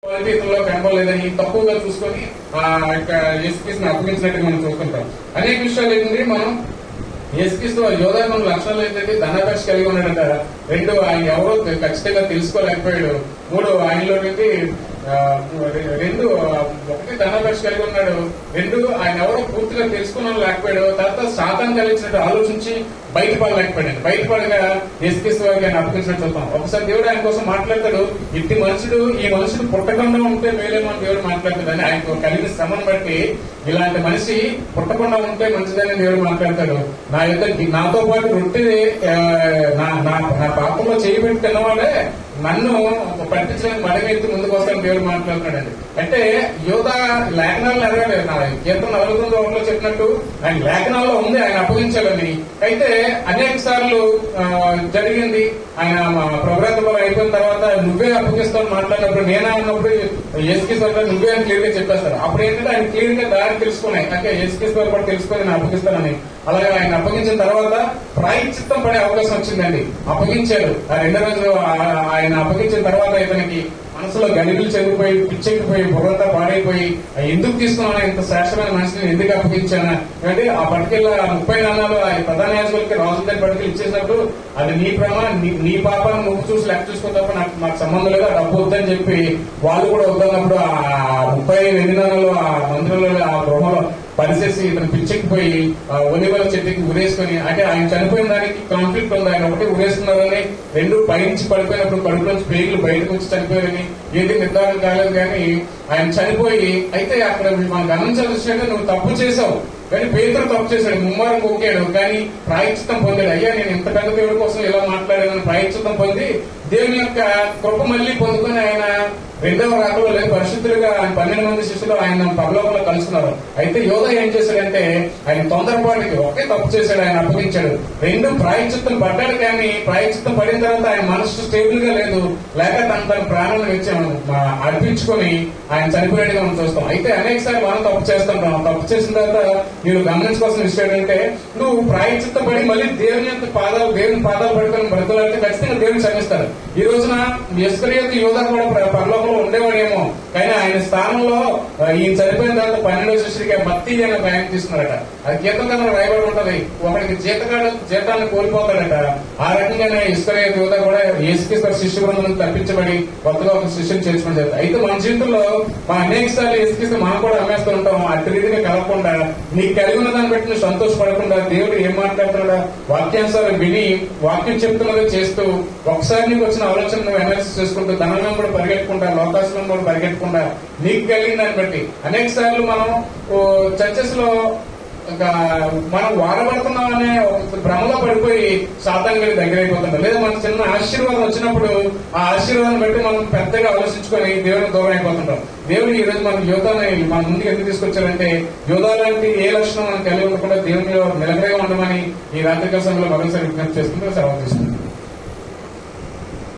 క్వాలిటీలో కనపడలేదని తక్కువగా చూసుకొని యేసుక్రీస్తుని అప్పగించినట్టు మనం చూస్తుంటాం. అనేక విషయాలు ఏంటంటే మనం యేసుక్రీస్తు యోధా మన లక్షణాలు ఏంటంటే ధనాపేక్ష కలిగి ఉన్నాడట. రెండు, ఆయన ఎవరో ఖచ్చితంగా తెలుసుకోలేకపోయాడు. మూడు, ఆయనలో రెండు, ఒకటి ధనాపేక్ష కలిగి ఉన్నాడు. రెండు, ఆయన ఎవరో పూర్తిగా తెలుసుకున్న లేకపోయాడు. తర్వాత సాతాను కలిగించినట్టు ఆలోచించి బయటపడలేకపోయాడు. బయటపడగా యేసుక్రీస్తు వారికి ఆయన అప్పగించినట్టు చూద్దాం. ఒకసారి దేవుడు ఆయన కోసం మాట్లాడతాడు. ఇట్టి మనుషుడు, ఈ మనుషుడు పుట్టకుండా ఉంటే మేలేమో అని దేవుడు మాట్లాడతాడని, ఆయనకు కలిగిన శ్రమను బట్టి ఇలాంటి మనిషి పుట్టకుండా ఉంటే మంచిదని దేవుడు మాట్లాడతాడు. నా యొక్క నాతో పాటు రొట్టె నా పాపంలో చేయబెట్టి తిన్నవాడే నన్ను పట్టించడానికి మడమెత్తి ముందుకు వస్తాను దేవుడు మాట్లాడుతున్నాడండి. అంటే యోధా లేఖనాలు నెరవేరాడు. నా కీర్తన 49 చెప్పినట్టు ఆయన లేఖనాల్లో ఉంది ఆయన అప్పగించాలని. అయితే అనేక సార్లు జరిగింది. ఆయన ప్రభుత్వం అయిపోయిన తర్వాత నువ్వే అప్పగిస్తాను మాట్లాడినప్పుడు, నేనా ఉన్నప్పుడు యేసుక్రీస్తు నువ్వే అని క్లియర్ గా చెప్పేస్తారు. అప్పుడు ఏంటంటే ఆయన క్లియర్ గా దారి తెలుసుకున్నాయి. అంటే యేసుక్రీస్తు కూడా తెలుసుకొని నేను అప్పగిస్తానని. అలాగే ఆయన అప్పగించిన తర్వాత ప్రాయశ్చిత్తం పడే అవకాశం వచ్చిందండి. అప్పగించారు. ఆ 2 రోజులు ఆయన అప్పగించిన తర్వాత ఇతనికి మనసులో గనిబులు చెదిరిపోయి, పిచ్చెక్కిపోయి, బుర్రంతా పాడైపోయి, ఎందుకు తీసుకున్నాను ఇంత శ్రేష్టమైన మనిషిని ఎందుకు అప్పగించాను అంటే ఆ పట్టుకెళ్ళ 30 నాణాలు ఆ ప్రధాన యాజకులకి రాజుల దగ్గర పట్టుకెళ్ళి ఇచ్చేసినప్పుడు అది నీ ప్రేమ, నీ పాపాన్ని నువ్వు చూసి లెక్క చూసుకున్న తప్ప నాకు సంబంధం లేదు, ఆ డబ్బు వద్దని చెప్పి వాళ్ళు కూడా వద్దన్నప్పుడు ఆ 30 వెండి నాణాలు ఆ మందిరంలో ఆ గృహంలో పరిచేసి ఇతను పిచ్చెక్కిపోయి ఒలివల చెట్టుకి ఉరేసుకొని, అంటే ఆయన చనిపోయిన దానికి కాన్ఫ్లిక్ట్ ఉంది. ఆయన ఒకటి ఉరేస్తున్నారని, రెండు పైనుంచి పడిపోయినప్పుడు కడుపులోంచి పేగులు బయటకు వచ్చి చనిపోయారని, ఏంటి నిర్ధారణ కాలేదు. కానీ ఆయన చనిపోయి, అయితే అక్కడ మనం గమనించాల్సిన విషయంగా నువ్వు తప్పు చేసావు కానీ పేతురు తప్పు చేశాడు, ముమ్మారం కొక్కాడు, కానీ ప్రాయశ్చిత్తం పొందాడు. అయ్యా నేను ఇంత పెద్ద దేవుడి కోసం ఇలా మాట్లాడానని ప్రాయశ్చిత్తం పొంది దేవుని యొక్క కృప మళ్లీ పొందుకొని ఆయన 2వ రాకలో లేదు పరిశుద్ధులుగా ఆయన 12 మంది శిష్యులు ఆయన పరలోకంలో కలుసుకున్నారు. అయితే యోధ ఏం చేశాడంటే ఆయన తొందరపాటుకి ఒకే తప్పు చేశాడు, ఆయన అప్పగించాడు. 2 ప్రాయశ్చిత్తం పడ్డాడు, కానీ ప్రాయశ్చిత్తం పడిన తర్వాత ఆయన మనసు స్టేబుల్ గా లేదు, లేక తన ప్రాణాలను అర్పించుకొని ఆయన చనిపోయినట్టుగా మనం చూస్తాం. అయితే అనేక సార్లు మనం తప్పు చేస్తుంటాం. తప్పు చేసిన తర్వాత మీరు గమనించుకోవాల్సిన విషయం ఏంటంటే, నువ్వు ప్రాయశ్చిత్తం పడి మళ్ళీ దేవుని పాదాలు పడుకొని బ్రతుకులంటే ఖచ్చితంగా దేవుని క్షమిస్తారు. ఈ రోజున ఇస్కరియోతు యోధ కూడా పరలోకంలో ఉండేవాడేమో, కానీ ఆయన స్థానంలో ఈయన చనిపోయిన తర్వాత 12వ శిష్యుడికి భక్తి అనే ఆయన తీసుకున్నారట. అది కీర్తనలో రాయబడి ఉంటది. ఒకరికి జీతాన్ని కోల్పోతాడట. ఆ రకంగానే ఇస్కరియోతు యోధ కూడా యేసుక్రీస్తు శిష్యు బృందం తప్పించబడి కొత్తగా ఒక శిష్యుని చేర్చుకుని జరుగుతుంది. అయితే మన జీవితంలో అనేక సార్లు యేసుక్రీస్తు మనం కూడా అమ్మేస్తూ ఉంటాం. అట్టి రీతిగా కలగకుండా నీకు కలిగి ఉన్న దాన్ని బట్టి నువ్వు సంతోషపడకుండా దేవుడు ఏం మాట్లాడుతున్నాడా వాక్యాంశాలు విని వాక్యం చెప్తున్నదో చేస్తూ ఒకసారి నీకు వచ్చిన ఆలోచన నువ్వు అనాలిసిస్ చేసుకుంటూ ధనంలో కూడా పరిగెట్టకుండా, లోకాశంలో కూడా పరిగెట్టకుండా నీకు కలిగిన దాన్ని బట్టి అనేక సార్లు మనం చర్చెస్ లో మనం వాడబడుతున్నామనే భ్రమలో పడిపోయి సాతాను గారి దగ్గర అయిపోతుంటాం. లేదా మనకు చిన్న ఆశీర్వాదం వచ్చినప్పుడు ఆ ఆశీర్వాదాన్ని బట్టి మనం పెద్దగా ఆలోచించుకొని దేవుడిని దూరం అయిపోతుంటాం. దేవుడు ఈ రోజు మన యోధాన్ని మన ముందుకు ఎందుకు తీసుకొచ్చారంటే, యోధా లాంటి ఏ లక్షణం మనం కలిగి ఉండకుండా దేవునిలో నిలకడగా ఉండమని ఈ రాత్రికాల సమయంలో మరోసారి విజ్ఞప్తి చేసుకుంటూ సెలవు తీసుకుంటాం.